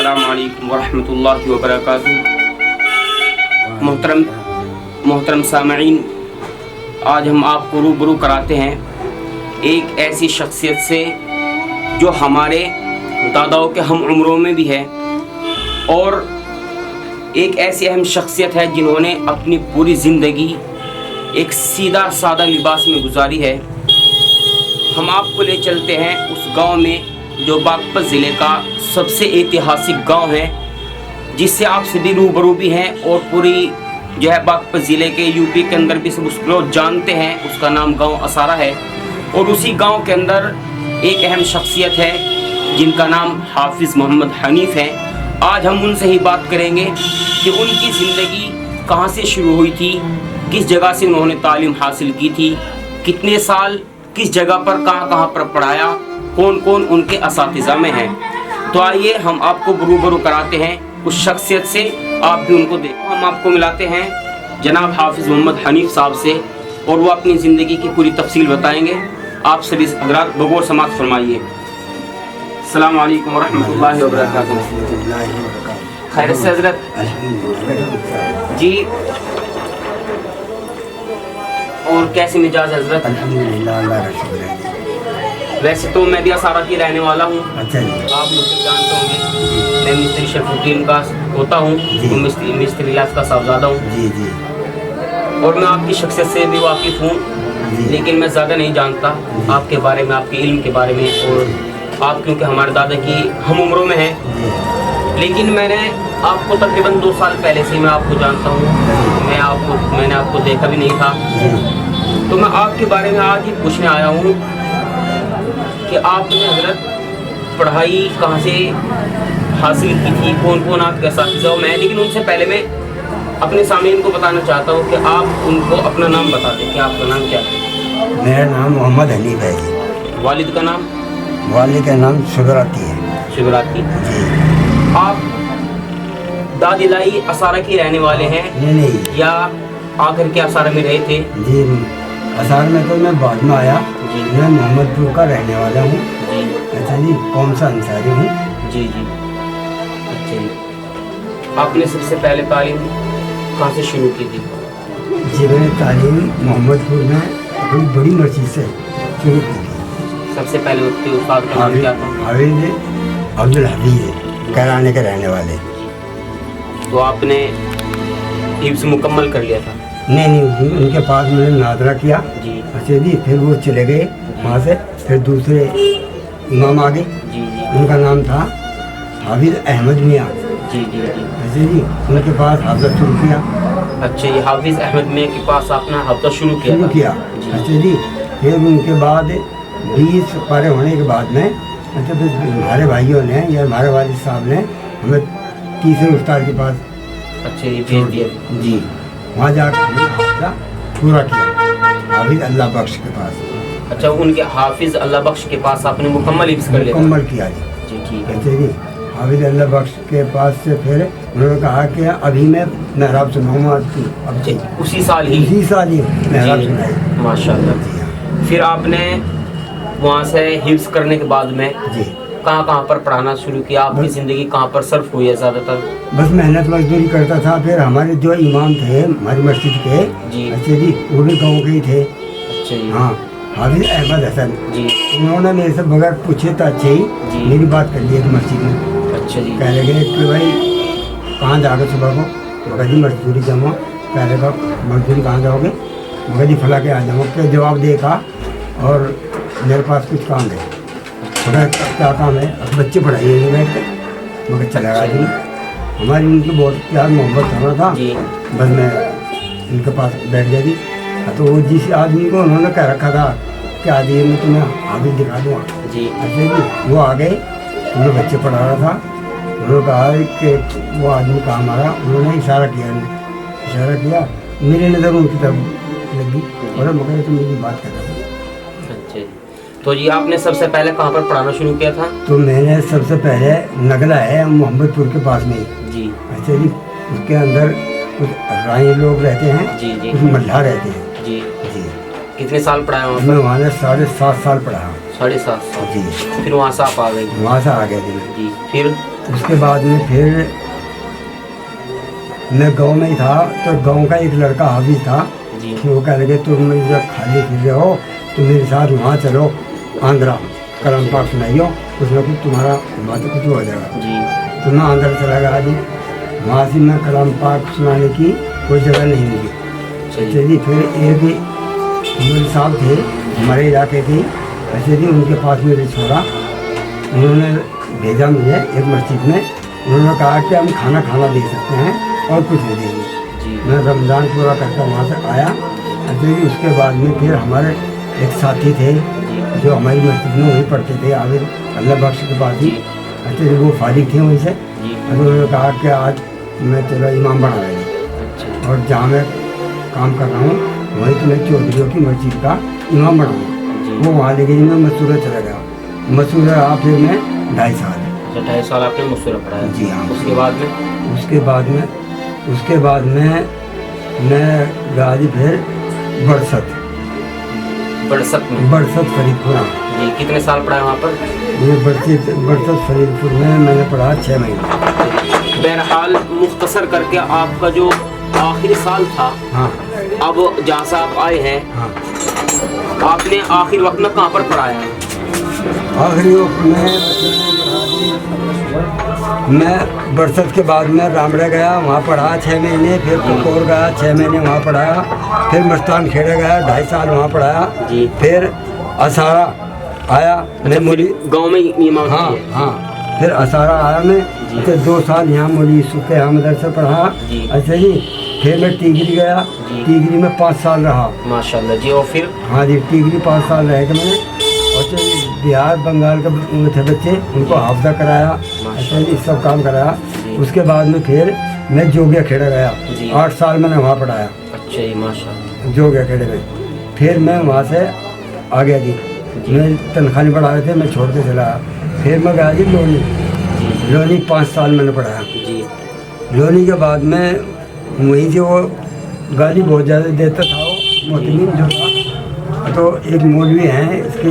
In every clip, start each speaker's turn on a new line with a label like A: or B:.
A: अस्सलाम वालेकुम वरहमतुल्लाहि वबरकातुहू। मोहतरम सामईन, आज हम आपको रूबरू कराते हैं एक ऐसी शख्सियत से जो हमारे दादाओं के हम उम्रों में भी है और एक ऐसी अहम शख्सियत है जिन्होंने अपनी पूरी ज़िंदगी एक सीधा सादा लिबास में गुजारी है। हम आपको ले चलते हैं उस गांव में जो बागपत ज़िले का सबसे ऐतिहासिक गांव है, जिससे आप सभी रूबरू भी हैं और पूरी जो है बागपत ज़िले के यूपी के अंदर भी सब उसको जानते हैं। उसका नाम गांव असारा है और उसी गांव के अंदर एक अहम शख्सियत है जिनका नाम हाफिज़ मोहम्मद हनीफ़ है। आज हम उनसे ही बात करेंगे कि उनकी ज़िंदगी कहाँ से शुरू हुई थी, किस जगह से उन्होंने तालीम हासिल की थी, कितने साल किस जगह पर कहाँ पर पढ़ाया, कौन कौन उनके असातिज़ा में हैं। तो आइए हम आपको रूबरू कराते हैं उस शख्सियत से, आप भी उनको देखो। हम आपको मिलाते हैं जनाब हाफिज़ मोहम्मद हनीफ़ साहब से और वो अपनी ज़िंदगी की पूरी तफसील बताएंगे। आप सभी हज़रात बगौर समात फरमाइए। अस्सलाम वालेकुम वरहमतुल्लाहि वबरकातुहू। खैर से हज़रत जी, और कैसी मिजाज हज़रत? वैसे तो मैं भी असारा की रहने वाला हूँ।
B: अच्छा जी।
A: आप मुझे जानते होंगे, मैं मिस्त्री शरफुद्दीन का होता हूँ, मिस्त्री इलियास का साहबजादा हूँ
B: जी जी।
A: और मैं आपकी शख्सियत से भी वाकिफ़ हूँ, लेकिन मैं ज़्यादा नहीं जानता आपके बारे में, आपके इल्म के बारे में। और आप क्योंकि हमारे दादा की हम उम्रों में हैं, लेकिन मैंने आपको तकरीबन 2 साल पहले से मैं आपको जानता हूँ। मैंने आपको देखा भी नहीं था, तो मैं आपके बारे में आज ही पूछने आया हूँ कि आपने हज़रत पढ़ाई कहाँ से हासिल की थी, कौन कौन आपके असातिज़ा में। लेकिन उनसे पहले मैं अपने सामने इनको बताना चाहता हूँ कि आप उनको अपना नाम बता दें कि आपका नाम क्या है।
B: मेरा नाम मोहम्मद हनीफ़ है जी।
A: वालिद का नाम?
B: वालिद का नाम शुगराती है।
A: शुगराती।
B: जी।
A: आप दादिलाई असारा के रहने वाले हैं?
B: नहीं
A: या आकर के असारा में रहे थे?
B: जी, असार में तो मैं बाद में आया जी। मैं मोहम्मदपुर का रहने वाला हूँ
A: जी।
B: अच्छा जी, कौन सा अंसारी हूँ
A: जी जी। अच्छा जी, आपने सबसे पहले तालीम कहाँ से शुरू की थी?
B: जी, मैंने तालीम मोहम्मदपुर में अपनी बड़ी मस्जिद से शुरू की थी।
A: सबसे पहले उसके उस्ताद का नाम क्या था?
B: हाफिज़ अब्दुल हफीज़ कराने के रहने वाले।
A: तो आपने हिफ्ज़ मुकम्मल कर लिया था?
B: नहीं, उनके पास मैंने नादरा किया
A: जी।
B: अच्छा जी। फिर वो चले गए वहाँ से, फिर दूसरे इमाम आ गए।
A: जी जी।
B: उनका नाम था हाफिज़ अहमद मियाँ
A: जी जी जी।
B: अच्छा जी। उनके पास हाफिज़ शुरू किया।
A: अच्छा, ये हाफिज़ अहमद मियाँ के पास आपने हफ्ता शुरू किया था?
B: जी। अच्छा जी। फिर उनके बाद 20 पारे होने के बाद में अच्छा फिर हमारे भाइयों ने या हमारे वालिद साहब ने हमें तीसरे उस्ताद के पास
A: अच्छा ये भेज दिया
B: जी। वहाँ जाकर हमने हाफिज़ा पूरा किया हाफिज़ अल्लाह बख्श के पास।
A: अच्छा, उनके हाफिज़ अल्लाह बख्श के पास आपने मुकम्मल हिफ्ज़ कर लिया?
B: मुकम्मल किया जी।
A: जी ठीक है।
B: अच्छा जी। हाफिज़ अल्लाह बख्श के पास से फिर उन्होंने कहा कि अभी मैं महराब सुनाऊँगा आपकी। अब जी
A: उसी साल ही
B: महराब सुनाई
A: माशाल्लाह।
B: जी। हाँ
A: फिर आपने वहाँ से हिफ्ज़ करने के बाद में
B: जी
A: कहाँ पर पढ़ाना शुरू किया? आपकी ज़िंदगी कहाँ पर सर्फ हुई है ज़्यादातर?
B: बस मेहनत मजदूरी करता था। फिर हमारे जो इमाम थे हमारी मस्जिद के
A: जी।
B: अच्छा जी, वो भी गाँव के ही थे।
A: अच्छा जी।
B: हाँ, हाफिज़ अहमद हसन
A: जी।
B: उन्होंने मेरे से बगैर पूछे तो अच्छे ही
A: जी।
B: मेरी बात कर ली थी मस्जिद में।
A: अच्छा जी।
B: कह लगे कि भाई कहाँ जाओगे सुबह को? मगर जी मजदूरी जाऊँगा। कह लगा मजदूरी कहाँ जाओगे? मगर जी फला के आ जाऊँगा। क्या जवाब देखा और मेरे पास कुछ काम है। मगर क्या काम है? अब बच्चे पढ़ाइए बैठ कर। मगर चला गया जी। हमारी उनकी बहुत प्यार मोहब्बत करना था
A: जी।
B: बस मैं उनके पास बैठ गया जी। तो वो जिस आदमी को उन्होंने कह रखा था कि आज ये मैं तुम्हें हाफिज़ दिखा दूँगा
A: जी।
B: अच्छा जी, वो आ गए। उन्होंने बच्चे पढ़ा रहा था। उन्होंने कहा कि वो आदमी काम आ रहा। उन्होंने इशारा किया मेरी नज़र उनकी तरफ लगी और मगर तो मेरी बात कर रहा था।
A: अच्छा, तो जी आपने सबसे पहले कहाँ पर पढ़ाना शुरू किया था?
B: तो मैंने सबसे पहले नगला है मोहम्मदपुर के पास में
A: जी।
B: अच्छा जी। उसके अंदर कुछ राई लोग रहते हैं
A: जी जी।
B: कुछ मल्लाह रहते हैं
A: जी
B: जी।
A: कितने साल पढ़ाया वहाँ
B: मैं
A: पर?
B: वहाँ 7.5 साल पढ़ा।
A: 7.5 साल।
B: जी।
A: फिर वहाँ से आप आ गए?
B: वहाँ से आ गए थे मैं।
A: जी। फिर
B: اس کے بعد میں پھر میں گاؤں میں ہی تھا تو گاؤں کا ایک لڑکا حافظ تھا
A: جی
B: کہ وہ کہہ لگے تم جب خالی پھر رہے ہو تو میرے ساتھ وہاں چلو آندھرا کلام پاک سنائیو اس میں کچھ تمہارا بات کچھ ہو جائے گا.
A: جی
B: تو میں آندھرا چلا گیا جی. وہاں سے میں کلام پاک سنانے کی کوئی جگہ نہیں ملی. اچھا جی پھر ایک مول صاحب تھے ہمارے علاقے کے. اچھا جی ان کے پاس میرے چھوڑا, انہوں نے بھیجا مجھے ایک مسجد میں. انہوں نے کہا کہ ہم کھانا دے سکتے ہیں اور کچھ نہیں دیں گے. میں رمضان پورا کر کے وہاں سے آیا. اچھا جی اس کے بعد میں پھر ہمارے ایک ساتھی تھے جو ہماری مسجد میں وہیں پڑھتے تھے, عابد اللہ بخش کے پاس ہی. اچھا جی وہ فارغ تھے وہیں سے. انہوں نے کہا کہ آج میں تیرا امام بنا رہا ہوں اور جہاں میں کام کر رہا ہوں وہیں تو میں چودھریوں کی مسجد کا امام بناؤں گا. وہ وہاں لے گئی. میں مسورہ چلا گیا. مسورہ رہا پھر میں 2.5 سال.
A: 2.5 سال آپ نے مسورہ پڑھایا.
B: جی ہاں.
A: اس کے بعد میں
B: میں گیا جی پھر برست فرید پورہ.
A: جی کتنے سال پڑھایا وہاں پر؟
B: یہ برست فرید پور میں نے پڑھا 6 مہینے.
A: بہرحال مختصر کر کے آپ کا جو آخری سال تھا,
B: ہاں
A: اب جہاں سے آپ آئے ہیں,
B: ہاں
A: آپ نے آخر وقت میں کہاں پر پڑھایا ہے؟
B: آخری وقت میں برست کے بعد میں رامڑے گیا, وہاں پڑھا 6 مہینے. پھر پکور گیا 6 مہینے وہاں پڑھایا. پھر مستان کھیڑے گیا 2.5 سال وہاں پڑھایا. پھر اسارا آیا میں مولی
A: گاؤں میں امام.
B: ہاں پھر اسارا آیا میں. پھر 2 سال یہاں مولی یوسف کے یہاں مدرسہ پڑھا. اچھا جی پھر میں ٹیگری گیا. ٹیگری میں 5 سال رہا.
A: ماشاءاللہ. جی اور پھر؟
B: ہاں جی ٹیگری 5 سال رہ کے میں نے. اچھا جی بہار بنگال کے تھے بچے, ان کو حافظہ کرایا. اچھا جی سب کام کرایا. اس کے بعد میں پھر میں جوگیا کھیڑا گیا. 8 سال میں نے وہاں پڑھایا.
A: اچھا جی ماشاءاللہ.
B: جوگیا کھیڑے میں. پھر میں وہاں سے آ گیا جی. میں تنخواہ نہیں پڑھا رہے تھے, میں چھوڑ کے چلا آیا. پھر میں گیا جی لونی 5 سال میں نے پڑھایا. لونی کے بعد میں وہیں سے وہ گالی بہت زیادہ دیتا تھا وہ محتمین جو تھا. تو ایک مولوی ہیں اس کے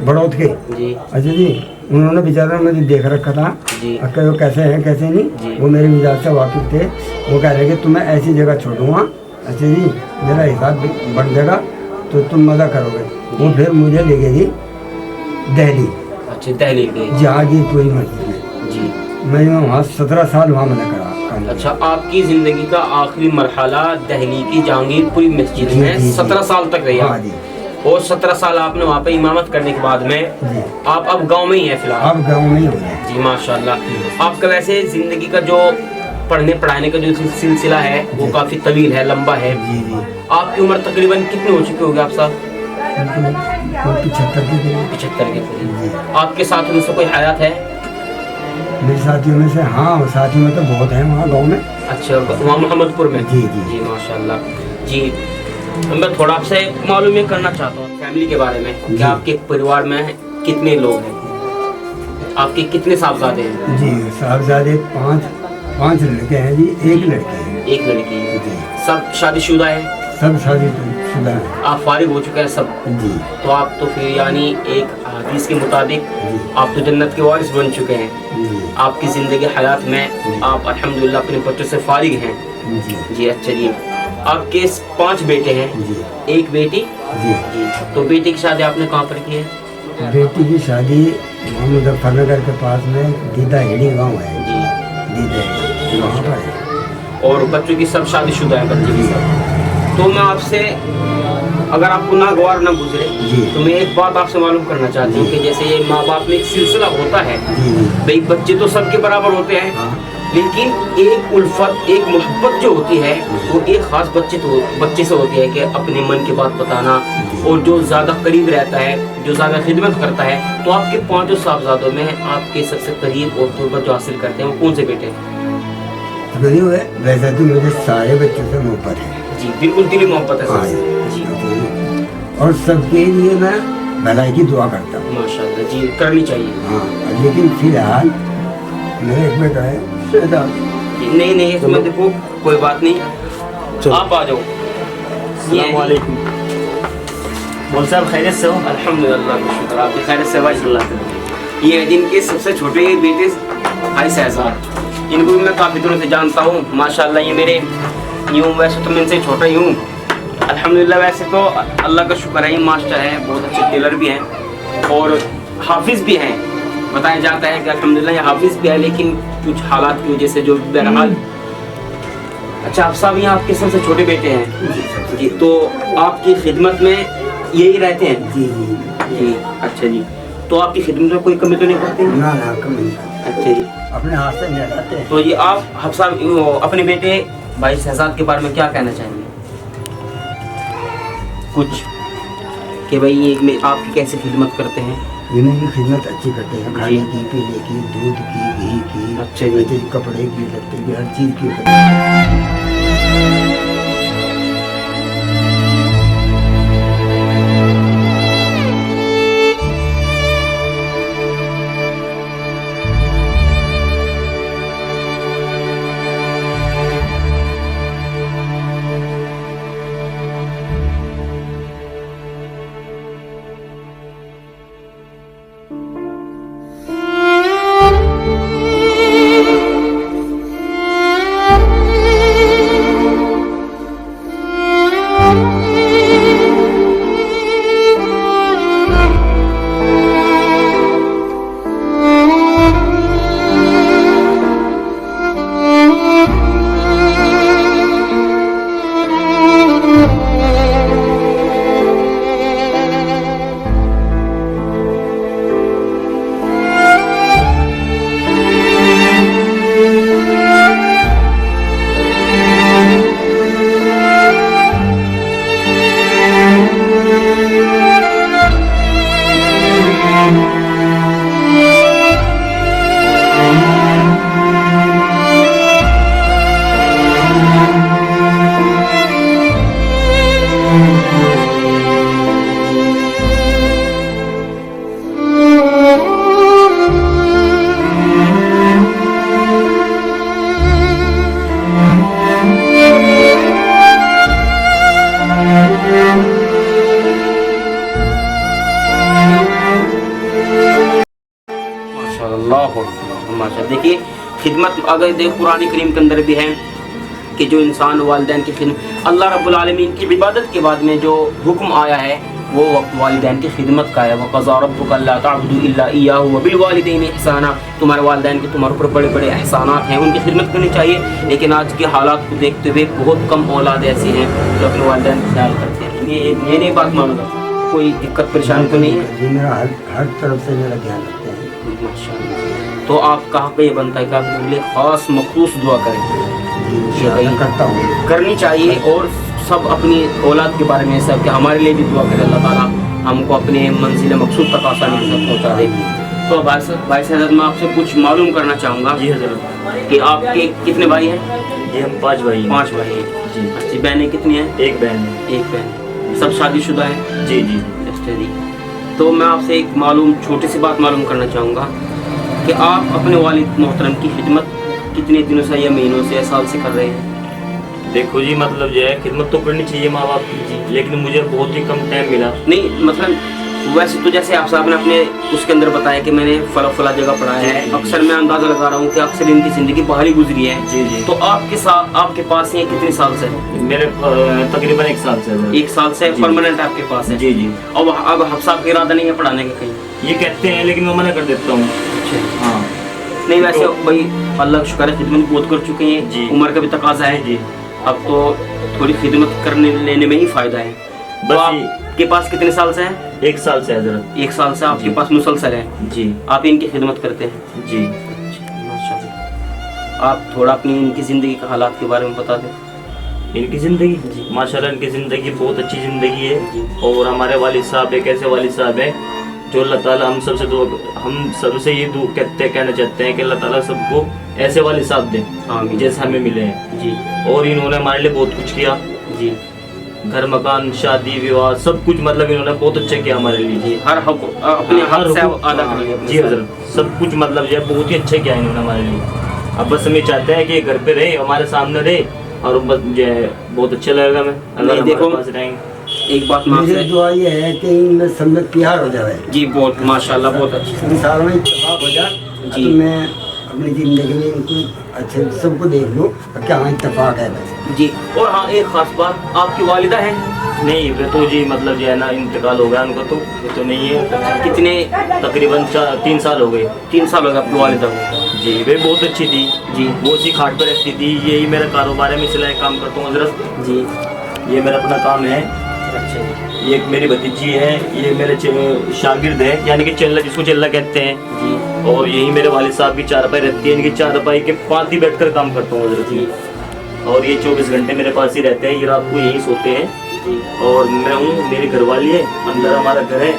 B: بڑوت کے. اچھا جی انہوں نے بیچارہ مجھے دیکھ رکھا تھا کہ وہ کیسے ہیں کیسے نہیں. وہ میرے مزاج سے واقف تھے. وہ کہہ رہے کہ تمہیں ایسی جگہ چھوڑوں گا, اچھا جی میرا حساب بن جائے گا تو تم مزہ کرو گے. وہ پھر مجھے لے گئے جی دہلی.
A: اچھا دہلی کے
B: جہانگیر پوری مسجد میں.
A: جی
B: میں وہاں 17 سال وہاں میں نے کرا.
A: اچھا آپ کی زندگی کا آخری مرحلہ دہلی کی جہانگیر پوری مسجد میں 17 سال تک رہی. اور 17 سال آپ نے وہاں پہ امامت کرنے کے بعد میں آپ اب گاؤں میں ہی ہیں فی الحال؟
B: اب گاؤں میں ہی ہو گئے.
A: جی ماشاءاللہ. آپ کا ویسے زندگی کا جو پڑھنے پڑھانے کا جو سلسلہ ہے وہ کافی طویل ہے, لمبا ہے. آپ کی عمر تقریباً کتنی ہو چکی ہوگی آپ صاحب؟ 75 کے قریب. آپ کے ساتھ ان سے کوئی حیات ہے؟
B: میرے ساتھیوں میں سے ہاں ساتھیوں میں تو بہت ہیں وہاں گاؤں میں.
A: اچھا وہاں محمد پور میں.
B: جی
A: ماشاءاللہ. جی میں تھوڑا آپ سے معلوم کرنا چاہتا ہوں فیملی کے بارے میں کہ آپ کے پریوار میں کتنے لوگ ہیں, آپ کے کتنے صاحبزادے ہیں؟
B: جی صاحبزادے 5 لڑکے ہیں جی. ایک لڑکی ہے.
A: ایک لڑکی ہے. سب شادی شدہ ہیں؟
B: سب شادی شدہ ہیں.
A: آپ فارغ ہو چکے ہیں سب؟
B: جی.
A: تو آپ تو پھر یعنی ایک حدیث کے مطابق آپ تو جنت کے وارث بن چکے ہیں. آپ کی زندگی حیات میں آپ الحمدللہ اپنے بچوں سے فارغ ہیں. جی اچھا جی. آپ کے 5 بیٹے ہیں, ایک بیٹی. جی. تو بیٹی کی شادی آپ نے کہاں پر کی ہے؟
B: بیٹی کی شادی مظفر نگر کے پاس میں دیدہ ہیڑی گاؤں ہے.
A: جی
B: وہاں پر ہے.
A: اور بچوں کی سب شادی شدہ ہیں بچے کی سب. تو میں آپ سے اگر آپ کو ناگوار نہ گزرے تو میں ایک بات آپ سے معلوم کرنا چاہتی ہوں کہ جیسے یہ ماں باپ میں ایک سلسلہ ہوتا ہے بھائی, بچے تو سب کے برابر ہوتے ہیں لیکن ایک الفت ایک محبت جو ہوتی ہے وہ ایک خاص بچے سے ہوتی ہے کہ اپنے من کی بات بتانا, اور جو زیادہ قریب رہتا ہے جو زیادہ خدمت کرتا ہے. تو آپ کے 5 صاحبزادوں میں آپ کے سب سے قریب اور قربت جو حاصل کرتے ہیں وہ کون سے بیٹے ہیں؟
B: ویسے تو مجھے سارے بچوں سے محبت ہے.
A: جی بالکل دلی محبت ہے. جی
B: اور سب کے لیے میں بھلائی کی دعا کرتا ہوں.
A: ماشاءاللہ. جی کرنی چاہیے.
B: ہاں لیکن فی الحال میرا ایک بیٹا ہے.
A: نہیں اس میں دیکھو کوئی بات نہیں, آپ آ جاؤ.
C: السلام علیکم. مول صاحب خیریت سے ہو؟
A: الحمدللہ شکر. آپ کی خیریت سے بھائی؟ یہ ہے جن کے سب سے چھوٹے بیٹے भाई शहजाद, इनको भी मैं काफ़ी दिनों से जानता हूँ माशाल्लाह। ये मेरे यूँ वैसे तो मैं इनसे छोटा ही हूँ अल्हम्दुलिल्लाह, वैसे तो अल्लाह का शुक्र है ये मास्टर है, बहुत अच्छे टेलर भी हैं और हाफिज़ भी हैं। बताया जाता है कि अल्हम्दुलिल्लाह ये हाफिज़ भी है, लेकिन कुछ हालात की वजह से जो बहरहाल। अच्छा आप साहब, यहाँ आपके सबसे छोटे बेटे हैं जी, तो आपकी खिदमत में यही रहते हैं?
B: जी जी
A: जी अच्छा जी, तो आपकी खिदमत में कोई कमी तो नहीं पड़ती?
B: ना ना कम नहीं करते।
A: अच्छा जी,
B: अपने हाथ से निकालते हैं।
A: तो ये आप साहब अपने बेटे भाई शहजाद के बारे में क्या कहना चाहेंगे कुछ, कि भाई ये में आपकी कैसे खिदमत करते हैं?
B: इन्हीं की खिदमत अच्छी करते हैं, खाने की, पीने की, दूध की, घी की,
A: अच्छा जी।
B: वैसे कपड़े की, लत्ते की, हर चीज़ की करते हैं।
A: माशाल्लाह। देखिए खिदमत अगर देख कुरान करीम के अंदर भी है कि जो इंसान वालिदैन की खिदमत, अल्लाह रब्बुल आलमीन की इबादत के बाद में जो हुक्म आया है वो वालिदैन की खिदमत का है। वक़ज़ा रब्बुका अल्ला तअबुदू इल्ला इय्याहु व बिल वालिदैनि इहसाना, तुम्हारे वालिदैन के तुम्हारे ऊपर बड़े बड़े एहसानात हैं, उनकी खिदमत करनी चाहिए। लेकिन आज के हालात को देखते हुए बहुत कम औलाद ऐसी हैं जो अपने वालिदैन का ख्याल करते हैं। ये नहीं बात मानूंगा, कोई दिक्कत परेशानी तो नहीं है?
B: जी मेरा हर तरफ से मेरा ध्यान रखते हैं।
A: माशाअल्लाह। तो आप कहाँ पे ये बनता है कि आप मेरे लिए ख़ास मखसूस दुआ करें?
B: जी मैं करता हूँ,
A: करनी चाहिए, और सब अपनी औलाद के बारे में सब कि हमारे लिए भी दुआ करें, अल्लाह ताला हमको अपने मंजिल मकसूद तक आसानी के साथ पहुँचा दे। तो भाई शहजाद, मैं आपसे कुछ मालूम करना चाहूँगा
C: जी हजरत।
A: कि आपके कितने भाई हैं?
C: जी हम 5 भाई हैं।
A: 5 भाई हैं
C: जी।
A: अच्छी बहनें कितनी हैं?
C: एक बहन है।
A: एक बहन। सब शादीशुदा हैं?
C: जी जी।
A: अच्छा जी। तो मैं आपसे एक छोटी सी बात मालूम करना चाहूँगा कि आप अपने वालिद मोहतरम की खिदमत कितने दिनों से या महीनों से या साल से कर रहे हैं?
C: देखो जी, मतलब जो है खिदमत तो करनी चाहिए माँ बाप की, लेकिन मुझे बहुत ही कम टाइम मिला।
A: नहीं मतलब वैसे तो जैसे आप साहब ने अपने उसके अंदर बताया कि मैंने फला जगह पढ़ाया है, अक्सर मैं अंदाज़ा लगा रहा हूँ कि अक्सर इनकी ज़िंदगी बाहर ही गुजरी है।
C: जी जी।
A: तो आपके साथ आपके पास ये कितने साल से है?
C: मेरे तकरीबन 1 साल से है।
A: 1 साल से
C: जी।
A: परमानेंट आपके पास है?
C: जी जी।
A: अब आप साहब का इरादा नहीं है पढ़ाने का कहीं?
C: ये कहते हैं लेकिन मैं मना कर देता हूँ।
A: अच्छा।
C: हाँ
A: नहीं वैसे भाई अल्लाह का शुक्र है खिदमत बहुत कर चुके हैं
C: जी।
A: उम्र का भी तकाजा है
C: जी।
A: अब तो थोड़ी खिदमत करने लेने में ही फायदा है।
C: बस
A: तो आपके पास कितने साल से है?
C: 1 साल से हजरत।
A: 1 साल से आपके
C: जी।
A: पास मुसलसल है?
C: जी।
A: आप इनकी खिदमत करते हैं?
C: जी।
A: माशाल्लाह। आप थोड़ा अपनी इनकी ज़िंदगी के हालात के बारे में बता दें।
C: इनकी ज़िंदगी माशाल्लाह, इनकी ज़िंदगी बहुत अच्छी ज़िंदगी है।
A: जी।
C: और हमारे वालिद साहब एक ऐसे वालिद साहब हैं जो अल्लाह ताला हम सबसे ये कहना चाहते हैं कि अल्लाह ताला सबको ऐसे वालिद साहब दें
A: आमीन।
C: जैसे हमें मिले हैं।
A: जी
C: और इन्होंने हमारे लिए बहुत कुछ किया,
A: जी
C: घर मकान शादी विवाह सब कुछ, मतलब इन्होंने बहुत अच्छा किया हमारे लिए।
A: जी। हर हक अपने हक से
C: हुकूक-
A: अदा कर लिया अपने
C: जी
A: साथ।
C: हजरत, सब कुछ मतलब जो है बहुत ही अच्छा किया इन्होंने हमारे लिए। अब बस हम ये चाहते हैं कि घर पे रहे, हमारे सामने रहे, और बस जो है बहुत अच्छा लगेगा हमें अगर
A: नहीं, देखो,
C: हमारे पास रहेंगे।
A: एक बात मैं
B: मेरी
A: आपसे
B: दुआ ये है कि इनमें सम्मत प्यार हो जाए,
A: जी बहुत माशाल्लाह बहुत अच्छी।
B: संसार में इत्तेफाक हो जाए।
A: जी।
B: तो मैं अपनी ज़िंदगी में इनको अच्छे सबको देख लो क्या इत्तेफाक है बस।
A: जी।
C: और हाँ, एक खास बात, आपकी वालिदा है? नहीं, वे तो जी मतलब जो है ना इंतकाल हो गया उनका, तो ये तो नहीं है।
A: कितने?
C: तकरीबन 3 साल हो गए।
A: 3 साल हो गए आपकी वालिदा को?
C: जी, वे बहुत अच्छी थी
A: जी।
C: वो उसी खाट पर रहती थी। यही मेरा कारोबार है, मैं सिलाई काम करता हूँ हजरत।
A: जी।
C: ये मेरा अपना काम है।
A: अच्छा
C: ये एक मेरी भतीजी है, ये मेरे शागिर्द है, यानी कि चल्ला, जिसको चल्ला कहते हैं
A: जी।
C: और यही मेरे वालिद साहब की चारपाई रहती है। इनकी चारपाई के पास ही बैठकर काम करता हूँ हजरत जी। और ये 24 घंटे मेरे पास ही रहते हैं, ये रात को यहीं सोते हैं।
A: जी।
C: और मैं हूँ, मेरी घरवाली है, अंदर हमारा घर है,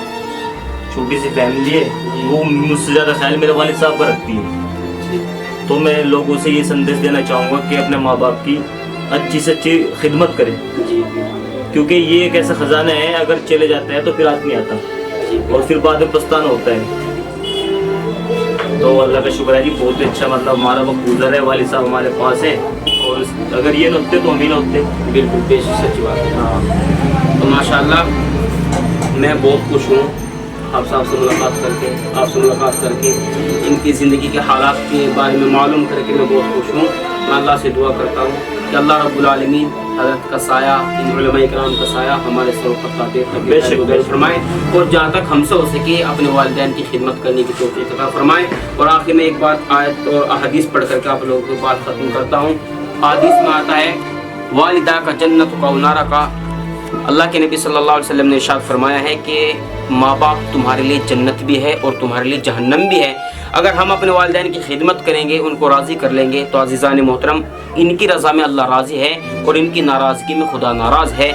C: छोटी सी फैमिली है। वो मुझसे ज़्यादा ख्याल मेरे वालिद साहब का रखती है। तो मैं लोगों से ये संदेश देना चाहूँगा कि अपने माँ बाप की अच्छी से अच्छी खिदमत करें,
A: जी।
C: क्योंकि ये एक ऐसा खजाना है, अगर चले जाता है तो फिर हाथ नहीं आता और फिर बाद में पछताना होता है। तो अल्लाह का शुक्र है जी, बहुत अच्छा मतलब हमारा वक्त गुजर है, वालिद साहब हमारे पास है। और अगर ये न होते तो हम ही न होते।
A: बिल्कुल बेशक सच्ची बात है।
C: हाँ,
A: तो माशाल्लाह मैं बहुत खुश हूँ आप साहब से मुलाकात करके, आपसे मुलाकात करके, इनकी ज़िंदगी के हालात के बारे में मालूम करके मैं बहुत खुश हूँ। मैं अल्लाह से दुआ करता हूँ कि अल्लाह रब्बुल आलमीन हज़रत का साया, इन उलमाए किराम का साया हमारे सर पर काटे फरमाए और जहाँ तक हमसे हो सके अपने वालिदैन की खिदमत करने की तौफीक अता फरमाए। और आखिर में एक बात आयत और अहदीस पढ़ करके आप लोगों की बात ख़त्म करता हूँ। हदीस में आता है, वालिदा का जन्नत का उनारा का। अल्लाह के नबी सल्लल्लाहु अलैहि वसल्लम ने इरशाद फरमाया है कि माँ बाप तुम्हारे लिए जन्नत भी है और तुम्हारे लिए जहन्नम भी है। अगर हम अपने वालिदैन की खिदमत करेंगे, उनको राज़ी कर लेंगे तो अज़ीज़ान मोहतरम, इनकी रज़ा में अल्लाह राज़ी है और इनकी नाराज़गी में खुदा नाराज़ है।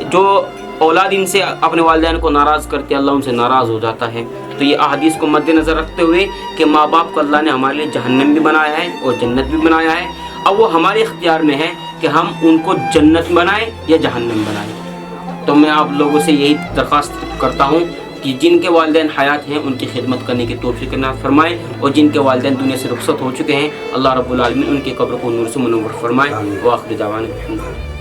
A: जो औलाद इनसे अपने वालिदैन को नाराज़ करते, अल्लाह उनसे नाराज़ हो जाता है। तो ये अहादीस को मद्देनज़र रखते हुए कि माँ बाप को अल्लाह ने हमारे लिए जहन्नम भी बनाया है और जन्नत भी बनाया है। अब वो हमारे इख्तियार में है कि हम उनको जन्नत बनाएं या जहन्नम बनाएं। तो मैं आप लोगों से यही दरख्वास्त करता हूँ कि जिनके वालिदैन हयात हैं उनकी खिदमत करने की तौफीक इनायत फरमाएँ और जिनके वालिदैन दुनिया से रुखसत हो चुके हैं, अल्लाह रब्बुल आलमीन उनके कब्र को नूर से मुनव्वर फरमाए। व आखिर दावाना।